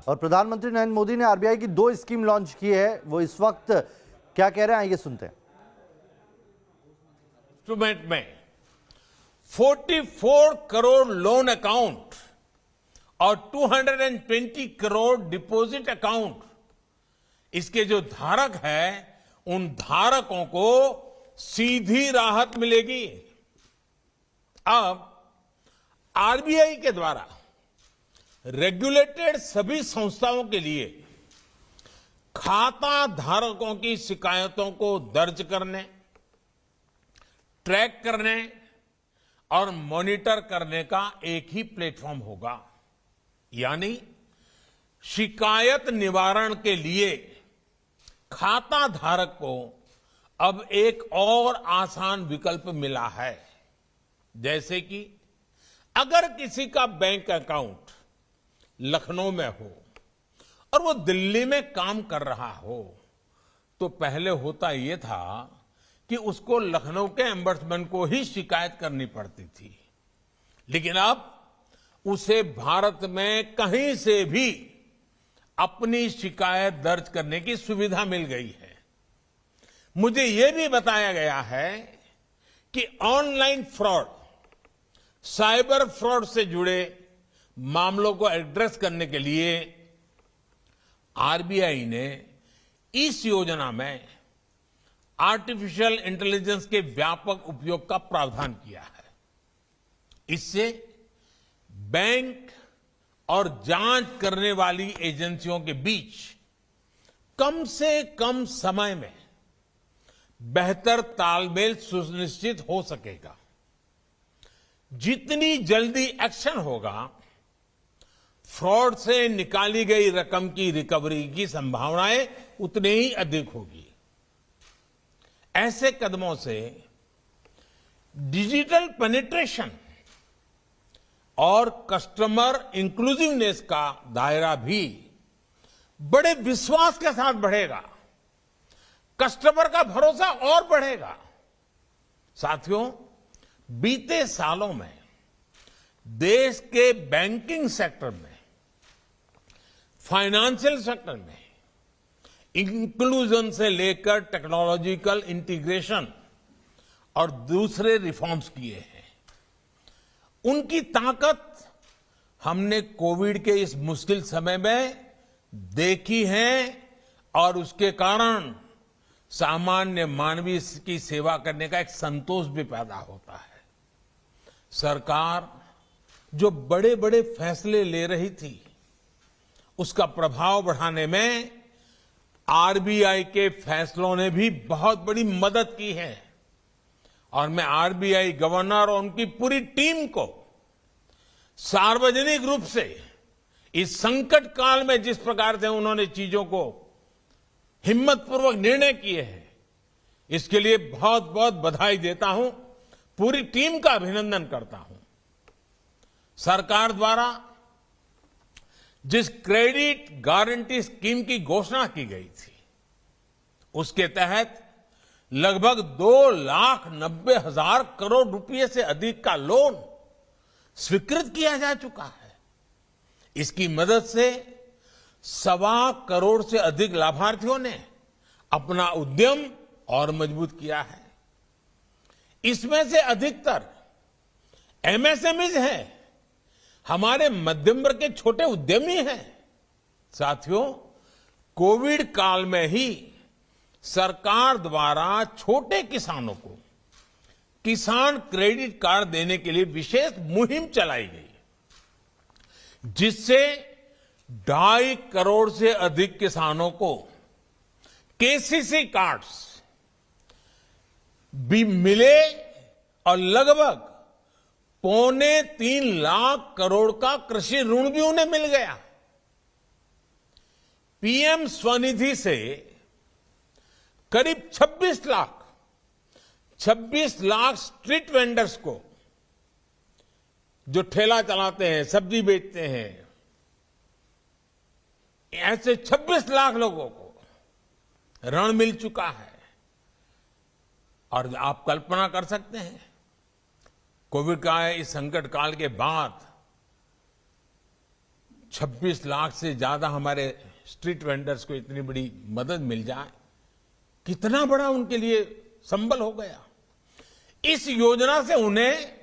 और प्रधानमंत्री नरेंद्र मोदी ने आरबीआई की 2 स्कीम लॉन्च की है, वो इस वक्त क्या कह रहे हैं ये सुनते हैं। इंस्ट्रूमेंट में 44 करोड़ लोन अकाउंट और 220 करोड़ डिपॉजिट अकाउंट, इसके जो धारक हैं उन धारकों को सीधी राहत मिलेगी। अब आरबीआई के द्वारा रेगुलेटेड सभी संस्थाओं के लिए खाता धारकों की शिकायतों को दर्ज करने, ट्रैक करने और मॉनिटर करने का एक ही प्लेटफॉर्म होगा। यानी शिकायत निवारण के लिए खाता धारक को अब एक और आसान विकल्प मिला है। जैसे कि अगर किसी का बैंक अकाउंट लखनऊ में हो और वो दिल्ली में काम कर रहा हो, तो पहले होता यह था कि उसको लखनऊ के एम्बड्समैन को ही शिकायत करनी पड़ती थी, लेकिन अब उसे भारत में कहीं से भी अपनी शिकायत दर्ज करने की सुविधा मिल गई है। मुझे यह भी बताया गया है कि ऑनलाइन फ्रॉड, साइबर फ्रॉड से जुड़े मामलों को एड्रेस करने के लिए आरबीआई ने इस योजना में आर्टिफिशियल इंटेलिजेंस के व्यापक उपयोग का प्रावधान किया है। इससे बैंक और जांच करने वाली एजेंसियों के बीच कम से कम समय में बेहतर तालमेल सुनिश्चित हो सकेगा। जितनी जल्दी एक्शन होगा, फ्रॉड से निकाली गई रकम की रिकवरी की संभावनाएं उतनी ही अधिक होगी। ऐसे कदमों से डिजिटल पेनिट्रेशन और कस्टमर इंक्लूसिवनेस का दायरा भी बड़े विश्वास के साथ बढ़ेगा, कस्टमर का भरोसा और बढ़ेगा। साथियों, बीते सालों में देश के बैंकिंग सेक्टर में, फाइनेंशियल सेक्टर में इंक्लूजन से लेकर टेक्नोलॉजिकल इंटीग्रेशन और दूसरे रिफॉर्म्स किए हैं। उनकी ताकत हमने कोविड के इस मुश्किल समय में देखी है और उसके कारण सामान्य मानवीय की सेवा करने का एक संतोष भी पैदा होता है। सरकार जो बड़े बड़े फैसले ले रही थी, उसका प्रभाव बढ़ाने में आरबीआई के फैसलों ने भी बहुत बड़ी मदद की है और मैं आरबीआई गवर्नर और उनकी पूरी टीम को सार्वजनिक रूप से इस संकट काल में जिस प्रकार से उन्होंने चीजों को हिम्मतपूर्वक निर्णय किए हैं, इसके लिए बहुत बहुत बधाई देता हूं, पूरी टीम का अभिनंदन करता हूं। सरकार द्वारा जिस क्रेडिट गारंटी स्कीम की घोषणा की गई थी, उसके तहत लगभग 2,90,000 करोड़ रुपए से अधिक का लोन स्वीकृत किया जा चुका है। इसकी मदद से 1.25 करोड़ से अधिक लाभार्थियों ने अपना उद्यम और मजबूत किया है। इसमें से अधिकतर एमएसएमईज हैं, हमारे मध्यम वर्ग के छोटे उद्यमी हैं। साथियों, कोविड काल में ही सरकार द्वारा छोटे किसानों को किसान क्रेडिट कार्ड देने के लिए विशेष मुहिम चलाई गई, जिससे 2.5 करोड़ से अधिक किसानों को केसीसी कार्ड्स भी मिले और लगभग 2.25 लाख करोड़ का कृषि ऋण भी उन्हें मिल गया। पीएम स्वनिधि से करीब 26 लाख स्ट्रीट वेंडर्स को, जो ठेला चलाते हैं, सब्जी बेचते हैं, ऐसे 26 लाख लोगों को ऋण मिल चुका है। और आप कल्पना कर सकते हैं, कोविड का इस संकट काल के बाद 26 लाख से ज्यादा हमारे स्ट्रीट वेंडर्स को इतनी बड़ी मदद मिल जाए, कितना बड़ा उनके लिए संबल हो गया। इस योजना से उन्हें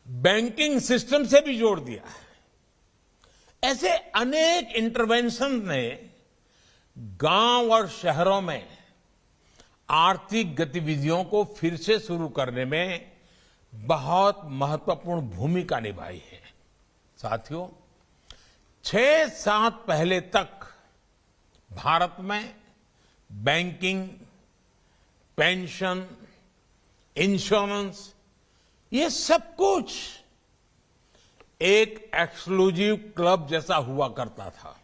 बैंकिंग सिस्टम से भी जोड़ दिया है। ऐसे अनेक इंटरवेंशन ने गांव और शहरों में आर्थिक गतिविधियों को फिर से शुरू करने में बहुत महत्वपूर्ण भूमिका निभाई है। साथियों, 6-7 पहले तक भारत में बैंकिंग, पेंशन, इंश्योरेंस, ये सब कुछ एक एक्सक्लूसिव क्लब जैसा हुआ करता था।